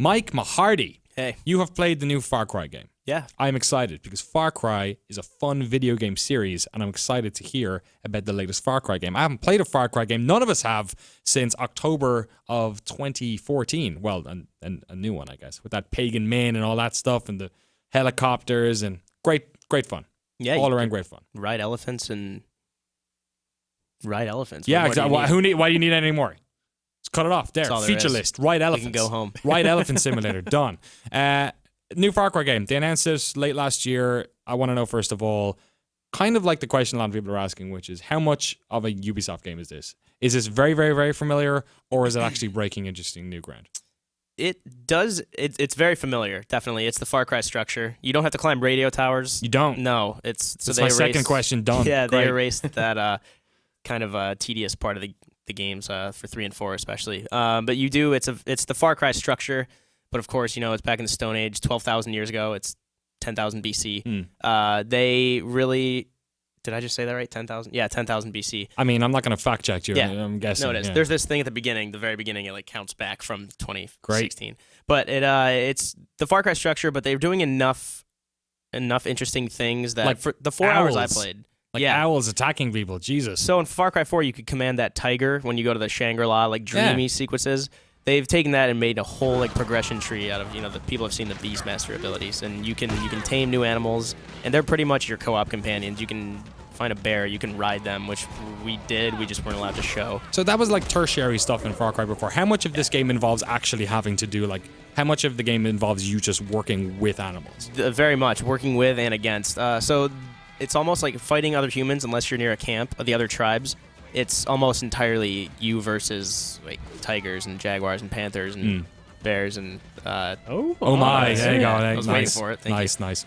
Mike Mahardy, Hey. you have played the new Far Cry game. Yeah. I'm excited because Far Cry is a fun video game series, and I'm excited to hear about the latest Far Cry game. I haven't played a Far Cry game. None of us have since October of 2014. Well, and a new one, I guess, with that pagan man and all that stuff and the helicopters and great fun. Yeah. All around great fun. Ride elephants. Yeah, What exactly. do you need? Why do you need any more? Just cut it off there. That's all there Feature is. list. Ride elephants. We can go home. Ride Elephant Simulator. Done. New Far Cry game. They announced it late last year. I want to know, first of all, kind of like the question a lot of people are asking, which is how much of a Ubisoft game is this? Is this very, very, very familiar, or is it actually breaking interesting new ground? It's very familiar, definitely. It's the Far Cry structure. You don't have to climb radio towers. You don't? No. That's my second question done. Yeah, Great. they erased that kind of tedious part of the games for 3 and 4 especially. But you do, it's the Far Cry structure, but of course, it's back in the Stone Age, 12,000 years ago. It's 10,000 BC. They really... Did I just say that right? 10,000? Yeah, 10,000 BC. I mean, I'm not going to fact check you. Yeah. I'm guessing. No, it is. Yeah. There's this thing at the very beginning, it counts back from 2016. Great. But it's the Far Cry structure, but they're doing enough interesting things that for the 4 hours I played. Like owls attacking people. Jesus. So in Far Cry 4, you could command that tiger when you go to the Shangri-La, dreamy sequences. They've taken that and made a whole progression tree out of the people have seen the Beastmaster abilities, and you can tame new animals, and they're pretty much your co-op companions. You can find a bear, you can ride them, which we did. We just weren't allowed to show. So that was tertiary stuff in Far Cry before. How much of this game involves actually having to do how much of the game involves you just working with animals? Very much working with and against. So it's almost like fighting other humans unless you're near a camp of the other tribes. It's almost entirely you versus tigers and jaguars and panthers and bears and oh my! There you go. I was waiting for it. Thank you. Nice.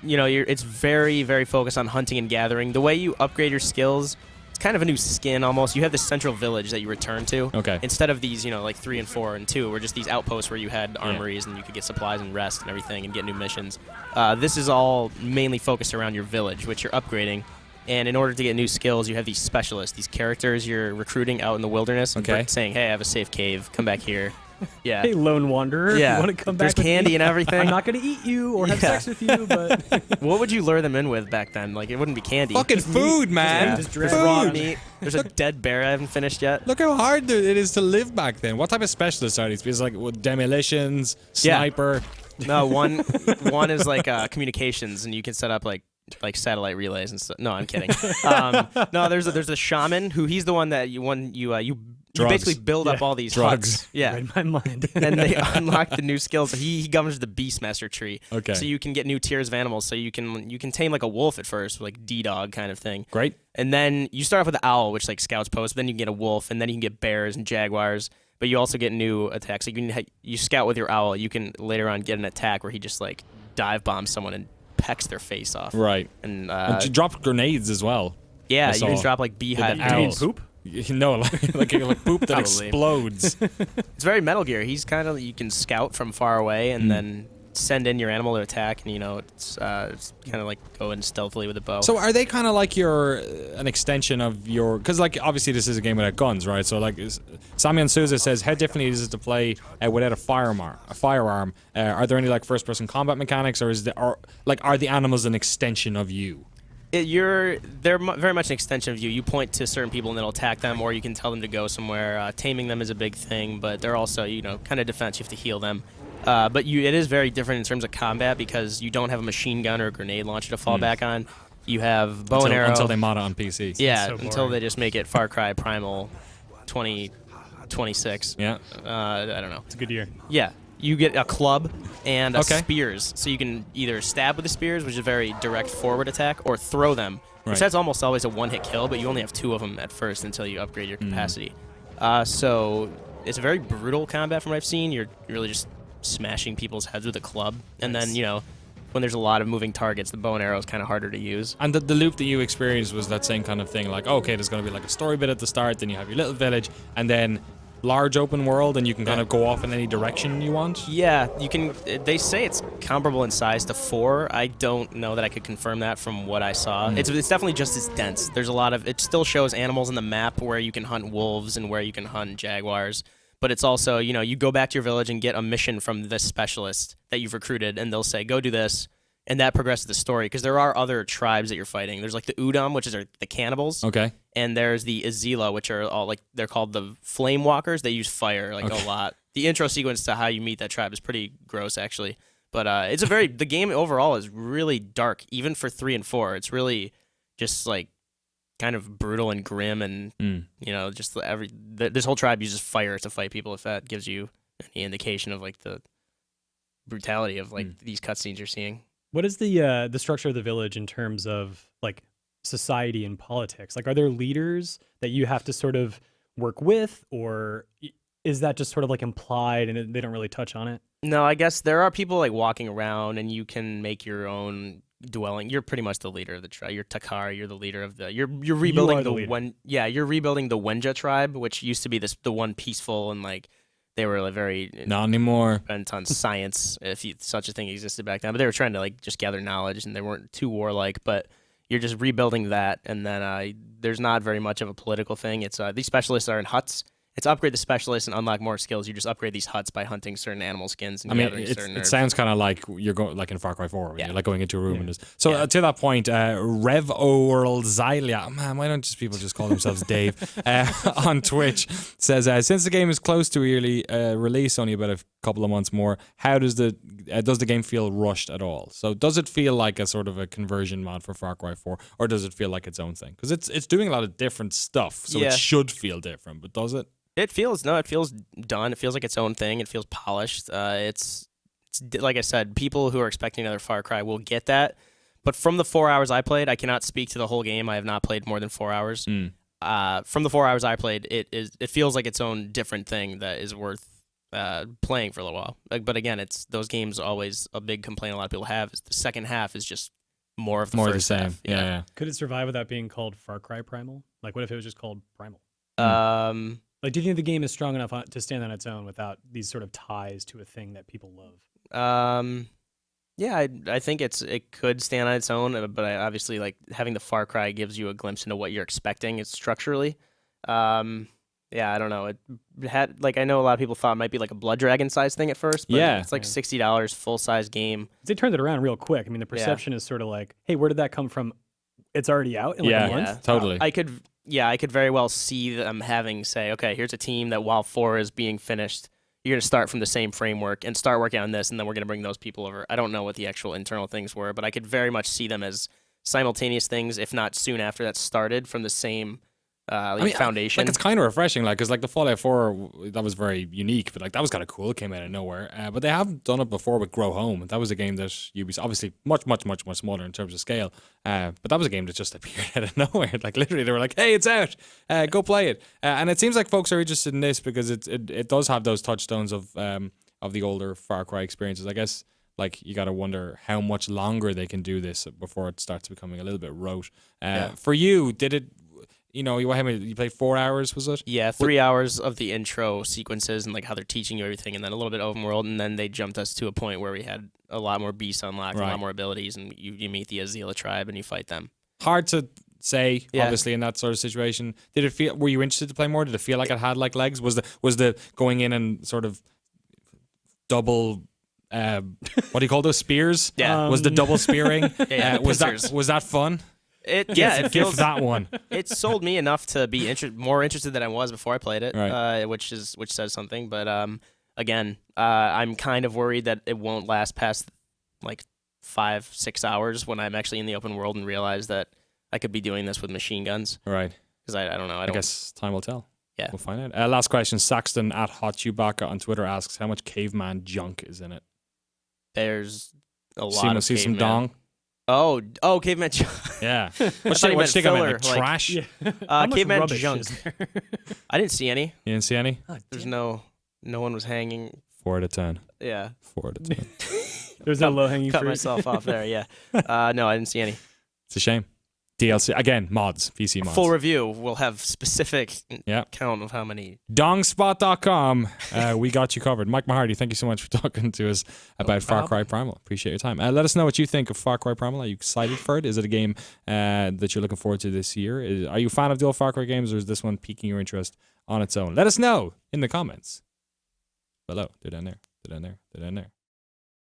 It's very, very focused on hunting and gathering. The way you upgrade your skills, it's kind of a new skin almost. You have this central village that you return to. Okay. Instead of these, 3 and 4 and 2, were just these outposts where you had armories and you could get supplies and rest and everything and get new missions. This is all mainly focused around your village, which you're upgrading. And in order to get new skills, you have these specialists, these characters you're recruiting out in the wilderness, and saying, "Hey, I have a safe cave. Come back here." Yeah. Hey, lone wanderer. Yeah. You want to come back? There's candy and everything. I'm not going to eat you or have sex with you, but what would you lure them in with back then? It wouldn't be candy. Fucking food, man. Just raw meat. There's a dead bear I haven't finished yet. Look how hard it is to live back then. What type of specialists are these? Because demolitions, sniper. No, one is communications, and you can set up like satellite relays and stuff. No, I'm kidding. No, there's a shaman who he's the one that you basically build up all these drugs. Huts. Yeah, in my mind. And they unlock the new skills. He governs the Beastmaster tree. Okay. So you can get new tiers of animals. So you can tame a wolf at first, D-Dog kind of thing. Great. And then you start off with the owl, which scouts post. But then you can get a wolf, and then you can get bears and jaguars. But you also get new attacks. You scout with your owl. You can later on get an attack where he just dive bombs someone and pecks their face off. Right. And you drop grenades as well. Yeah, you can drop beehive. You mean poop? No, like poop that explodes. It's very Metal Gear. He's you can scout from far away and then send in your animal to attack, and it's kind of go in stealthily with a bow. So are they kind of an extension of your? Because obviously this is a game without guns, right? So Samian Souza says, how different is it to play without a firearm? Are there any first-person combat mechanics, or are the animals an extension of you? They're very much an extension of you. You point to certain people and they'll attack them, or you can tell them to go somewhere. Taming them is a big thing, but they're also kind of defense. You have to heal them. But it is very different in terms of combat because you don't have a machine gun or a grenade launcher to fall back on. You have bow and arrow. Until they mod it on PC. Yeah, until they just make it Far Cry Primal 2026. Yeah. I don't know. It's a good year. Yeah. You get a club and spears. So you can either stab with the spears, which is a very direct forward attack, or throw them. Right. Which that's almost always a one-hit kill, but you only have 2 of them at first until you upgrade your capacity. So it's a very brutal combat from what I've seen. You're really just smashing people's heads with a club. And then, when there's a lot of moving targets, the bow and arrow is kind of harder to use. And the loop that you experienced was that same kind of thing, okay, there's going to be a story bit at the start, then you have your little village, and then large open world, and you can kind of go off in any direction you want? Yeah, you can. They say it's comparable in size to 4. I don't know that I could confirm that from what I saw. It's definitely just as dense. There's a lot of... It still shows animals on the map where you can hunt wolves and where you can hunt jaguars, but it's also, you go back to your village and get a mission from this specialist that you've recruited, and they'll say, go do this, and that progresses the story, because there are other tribes that you're fighting. There's like the Udam, which is the cannibals. Okay. And there's the Azila, which are all they're called the Flame Walkers. They use fire a lot. The intro sequence to how you meet that tribe is pretty gross, actually. But it's the game overall is really dark, even for 3 and 4. It's really just like kind of brutal and grim, and just this whole tribe uses fire to fight people. If that gives you any indication of like the brutality of these cutscenes you're seeing. What is the structure of the village in terms of like society and politics? Like, are there leaders that you have to sort of work with, or is that just sort of like implied and they don't really touch on it? No, I guess there are people like walking around, and you can make your own dwelling. You're pretty much the leader of the tribe. You're Takar. You're the leader of the. You're rebuilding you're rebuilding the Wenja tribe, which used to be the one peaceful and like. They were like very not anymore bent on science, if such a thing existed back then. But they were trying to like just gather knowledge, and they weren't too warlike. But you're just rebuilding that, and then there's not very much of a political thing. It's these specialists are in huts. It's upgrade the specialists and unlock more skills. You just upgrade these huts by hunting certain animal skins and gathering certain it herbs. sounds kind of like you're going like in Far Cry 4, when you're like going into a room and just. So to that point, Rev Zylia, man, why don't people just call themselves Dave on Twitch says since the game is close to early release, only about a couple of months more, how does the game feel rushed at all? So does it feel like a sort of a conversion mod for Far Cry 4, or does it feel like its own thing? Because it's doing a lot of different stuff, so it should feel different, but does it? It feels done. It feels like its own thing. It feels polished. It's like I said, people who are expecting another Far Cry will get that. But from the 4 hours I played, I cannot speak to the whole game. I have not played more than 4 hours. From the 4 hours I played, it feels like its own different thing that is worth playing for a little while. But again, it's those games always a big complaint a lot of people have is the second half is just more of the first half. Yeah. Could it survive without being called Far Cry Primal? Like, what if it was just called Primal? Like, do you think the game is strong enough to stand on its own without these sort of ties to a thing that people love? Yeah, I think it could stand on its own, but obviously, like having the Far Cry gives you a glimpse into what you're expecting. It's structurally, yeah, I don't know. It had I know a lot of people thought it might be like a Blood Dragon size thing at first, but it's like $60 full size game. They turned it around real quick. I mean, the perception is sort of like, hey, where did that come from? It's already out in like a month. Yeah, totally. I could very well see them having say, okay, here's a team that while 4 is being finished, you're going to start from the same framework and start working on this, and then we're going to bring those people over. I don't know what the actual internal things were, but I could very much see them as simultaneous things, if not soon after that started from the same foundation. It's kind of refreshing, because the Fallout 4 that was very unique, but that was kind of cool. It came out of nowhere. But they have done it before with Grow Home. That was a game that Ubisoft, obviously much smaller in terms of scale, but that was a game that just appeared out of nowhere. Literally, they were like, "Hey, it's out. Go play it." And it seems like folks are interested in this because it does have those touchstones of the older Far Cry experiences. I guess. You got to wonder how much longer they can do this before it starts becoming a little bit rote. For you, did it? You played 4 hours, was it? Yeah, 3 hours of the intro sequences and how they're teaching you everything, and then a little bit open world, and then they jumped us to a point where we had a lot more beasts unlocked, a lot more abilities, and you meet the Azila tribe and you fight them. Hard to say, obviously, in that sort of situation. Did it feel? Were you interested to play more? Did it feel like it had legs? Was the going in and sort of double? What do you call those spears? Yeah. Was the double spearing? Was pincers. that fun? It feels that one. It sold me enough to be more interested than I was before I played it, right. Which says something. But again, I'm kind of worried that it won't last past 5-6 hours when I'm actually in the open world and realize that I could be doing this with machine guns. Right. Because I don't know. I guess time will tell. Yeah. We'll find out. Last question. Saxton at Hot Chewbacca on Twitter asks, how much caveman junk is in it? There's a lot of see some caveman. dong? Oh, caveman junk. Yeah. What's you think of trash? How much caveman rubbish junk. is there? I didn't see any. You didn't see any? There's no one was hanging. 4 out of 10. Yeah. 4 out of 10. There's no low-hanging Cut fruit. myself off there, yeah. No, I didn't see any. It's a shame. DLC. Again, mods. PC mods. Full review. We'll have specific Yeah. count of how many. Dongspot.com. We got you covered. Mike Mahardy, thank you so much for talking to us about Far Cry Primal. Appreciate your time. Let us know what you think of Far Cry Primal. Are you excited for it? Is it a game that you're looking forward to this year? Are you a fan of the old Far Cry games, or is this one piquing your interest on its own? Let us know in the comments below. They're down there. They're down there. They're down there.